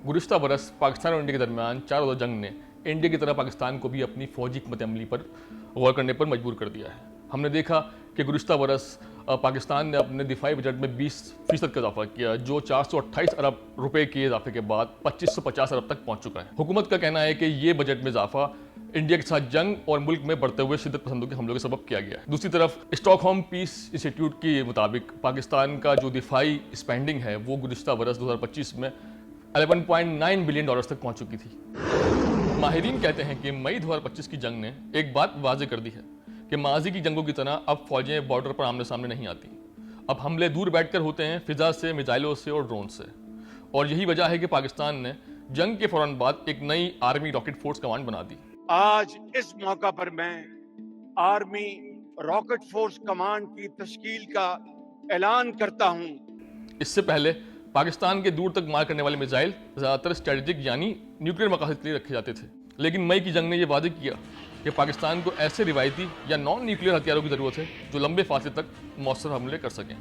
गुज़िश्ता बरस पाकिस्तान और इंडिया के दरमियान 4 रोज़ा जंग ने इंडिया की तरह पाकिस्तान को भी अपनी फ़ौजी हिकमत अमली पर गौर करने पर मजबूर कर दिया है। हमने देखा कि गुज़िश्ता बरस पाकिस्तान ने अपने दिफाई बजट में 20% का इजाफा किया, जो 428 अरब रुपए के इजाफे के बाद 2550 अरब तक पहुंच चुका है। हुकूमत का कहना है कि ये बजट में इजाफा इंडिया के साथ जंग और मुल्क में बढ़ते हुए शिद्दत पसंदों के हमलों के सबब किया गया है। दूसरी तरफ स्टॉकहोम पीस इंस्टीट्यूट के मुताबिक पाकिस्तान का जो दिफाई स्पेंडिंग है वो गुज़िश्ता बरस 2025 में 11.9 बिलियन डॉलर्स तक पहुंच चुकी थी। माहिरीन कहते हैं कि मई 2025 की जंग ने एक बात वाज़ेह कर दी है कि माजी की जंगों की तरह अब फौजें बॉर्डर पर आमने सामने नहीं आती। अब हमले दूर बैठकर होते हैं, फिजा से, मिसाइलों से और ड्रोन से। और यही वजह है कि पाकिस्तान ने जंग के फौरन बाद एक नई आर्मी रॉकेट फोर्स कमांड बना दी। आज इस मौका पर मैं आर्मी रॉकेट फोर्स कमांड की तश्कील का ऐलान करता हूं। इससे पहले पाकिस्तान के दूर तक मार करने वाले मिसाइल ज़्यादातर स्ट्रेटेजिक यानी न्यूक्लियर मकासद के लिए रखे जाते थे, लेकिन मई की जंग ने यह वादे किया कि पाकिस्तान को ऐसे रिवायती या नॉन न्यूक्लियर हथियारों की ज़रूरत है जो लंबे फासले तक मौसर हमले कर सकें।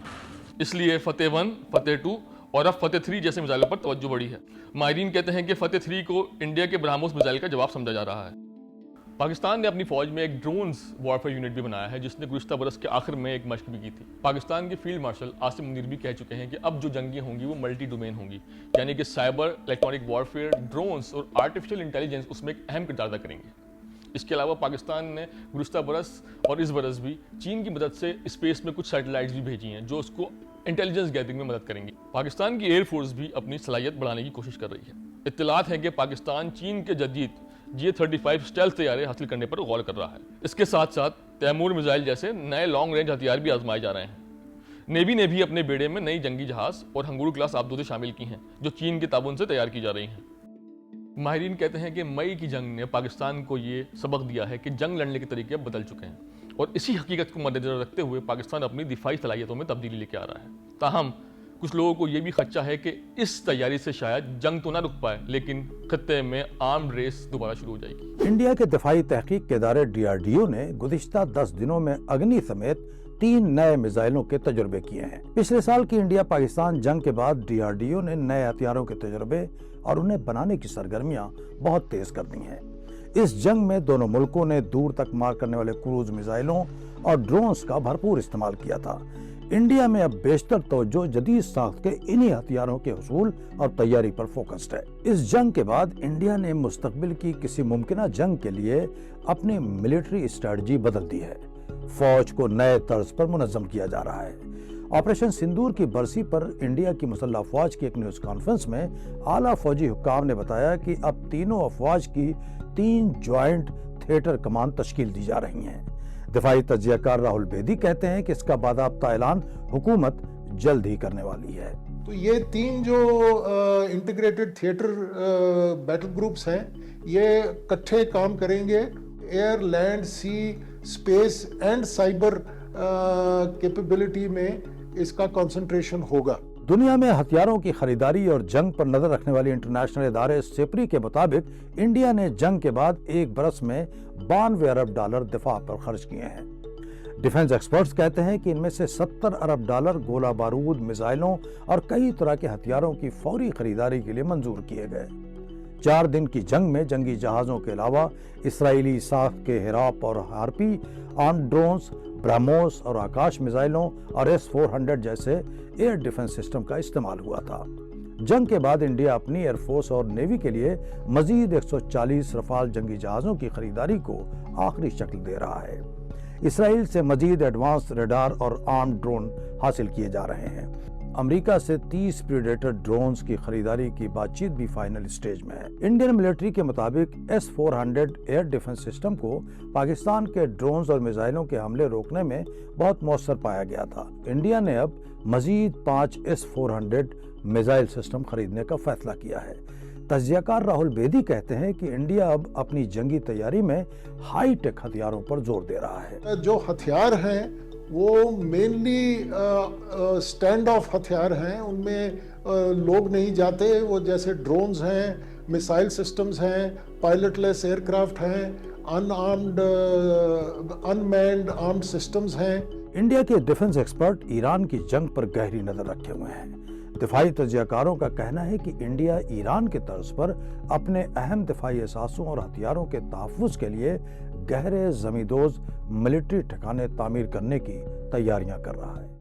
इसलिए फतेह 1, फतेह 2 और अब फतेह 3 जैसे मिसाइलों पर तवज्जो बढ़ी है। माहिरीन कहते हैं कि फतेह 3 को इंडिया के ब्रह्मोस मिसाइल का जवाब समझा जा रहा है। पाकिस्तान ने अपनी फौज में एक ड्रोन्स वॉरफेयर यूनिट भी बनाया है, जिसने गुज़िश्ता बरस के आखिर में एक मशक भी की थी। पाकिस्तान के फील्ड मार्शल आसिम मुनीर भी कह चुके हैं कि अब जो जंगें होंगी वो मल्टी डोमेन होंगी, यानी कि साइबर, इलेक्ट्रॉनिक वॉरफेयर, ड्रोन्स और आर्टिफिशियल इंटेलिजेंस उसमें एक अहम किरदार अदा करेंगे। इसके अलावा पाकिस्तान ने गुज़िश्ता बरस और इस बरस भी चीन की मदद से स्पेस में कुछ सैटेलाइट्स भी भेजी हैं जो उसको इंटेलिजेंस गैदरिंग में मदद करेंगी। पाकिस्तान की एयरफोर्स भी अपनी सलाहियत बढ़ाने की कोशिश कर रही है। इत्तलात है कि पाकिस्तान चीन के जदीद J-35 स्टेल्थ तैयारे हासिल करने पर गौर कर रहा है। इसके साथ साथ तैमूर मिसाइल जैसे नए लॉन्ग रेंज हथियार भी आजमाए जा रहे हैं। नेवी ने भी अपने बेड़े में नई जंगी जहाज और हंगुर क्लास आबदूदें शामिल की हैं, जो चीन के ताबून से तैयार की जा रही हैं। माहिरीन कहते हैं कि मई की जंग ने पाकिस्तान को ये सबक दिया है कि जंग लड़ने के तरीके अब बदल चुके हैं, और इसी हकीकत को मद्देनजर रखते हुए पाकिस्तान अपनी दिफाई सलाहियतों में तब्दीली लेकर आ रहा है। ताहम कुछ लोगों को यह भी खदशा है कि इस तैयारी से शायद जंग तो ना रुक पाए, लेकिन खत्ते में आर्म रेस दोबारा शुरू हो जाएगी। इंडिया के दिफाई तहकीक के इदारे DRDO ने गुज़िश्ता 10 दिनों में अग्नि समेत 3 नए मिसाइलों के तजुर्बे किए हैं। पिछले साल की इंडिया पाकिस्तान जंग के बाद DRDO ने नए हथियारों के तजुर्बे और उन्हें बनाने की सरगर्मियां बहुत तेज कर दी हैं। इस जंग में दोनों मुल्कों ने दूर तक मार करने वाले क्रूज मिसाइलों और ड्रोन्स का भरपूर इस्तेमाल किया था। इंडिया में अब बेशतर तवज्जो जदीद साख्त के इन्हीं हथियारों के हुसूल और तैयारी पर फोकस्ड है। इस जंग के बाद इंडिया ने मुस्तकबिल की किसी मुमकिना जंग के लिए अपनी मिलिट्री स्ट्रेटजी बदल दी है। फौज को नए तर्ज पर मुनज़्ज़म किया जा रहा है। ऑपरेशन सिंदूर की बरसी पर इंडिया की मुसल्लह फौज की एक न्यूज कॉन्फ्रेंस में आला फौजी हुक्काम ने बताया कि अब तीनों अफवाज की 3 ज्वाइंट थिएटर कमान तश्कील दी जा रही हैं। दिफाई तज्जियाकार राहुल बेदी कहते हैं कि इसका बाज़ाब्ता ऐलान हुकूमत जल्द ही करने वाली है। तो ये 3 जो इंटीग्रेटेड थिएटर बैटल ग्रुप्स हैं, ये इकट्ठे काम करेंगे। Air, land, sea, space and cyber capability में इसका कंसंट्रेशन होगा। दुनिया में हथियारों की खरीदारी और जंग पर नजर रखने वाली इंटरनेशनल इदारे सिपरी के मुताबिक इंडिया ने जंग के बाद एक बरस में 92 अरब डॉलर दिफा पर खर्च किए हैं। डिफेंस एक्सपर्ट्स कहते हैं कि इनमें से 70 अरब डॉलर गोला बारूद, मिसाइलों और कई तरह के हथियारों की फौरी खरीदारी के लिए मंजूर किए गए। 4 दिन की जंग में जंगी जहाजों के अलावा इसराइली साख के हिराप और हार्पी, आर्म ड्रोन्स, ब्रह्मोस और आकाश मिसाइलों और S-400 जैसे एयर डिफेंस सिस्टम का इस्तेमाल हुआ था। जंग के बाद इंडिया अपनी एयरफोर्स और नेवी के लिए मजीद 140 रफाल जंगी जहाजों की खरीदारी को आखिरी शक्ल दे रहा है। इसराइल से मजीद एडवांस रडार और आर्म ड्रोन हासिल किए जा रहे हैं। अमेरिका से 30 प्रीडेटर ड्रोन्स की खरीदारी की बातचीत भी फाइनल स्टेज में है। इंडियन मिलिट्री के मुताबिक S-400 एयर डिफेंस सिस्टम को पाकिस्तान के ड्रोन्स और मिसाइलों के हमले रोकने में बहुत मौसर पाया गया था। इंडिया ने अब मजीद 5 S-400 मिसाइल सिस्टम खरीदने का फैसला किया है। तज्जियाकार राहुल बेदी कहते हैं कि इंडिया अब अपनी जंगी तैयारी में हाई टेक हथियारों पर जोर दे रहा है। जो हथियार हैं वो मेनली स्टैंड ऑफ हथियार हैं, उनमें लोग नहीं जाते। वो जैसे ड्रोन्स हैं, मिसाइल सिस्टम्स हैं, पायलटलेस एयरक्राफ्ट हैं, अनमैन्ड आर्म्ड सिस्टम्स हैं। इंडिया के डिफेंस एक्सपर्ट ईरान की जंग पर गहरी नजर रखे हुए हैं। دفاعی تجزیہ کاروں کا کہنا ہے کہ انڈیا ایران کے طرز پر اپنے اہم دفاعی اثاثوں اور ہتھیاروں کے تحفظ کے لیے گہرے زمیں دوز ملٹری ٹھکانے تعمیر کرنے کی تیاریاں کر رہا ہے۔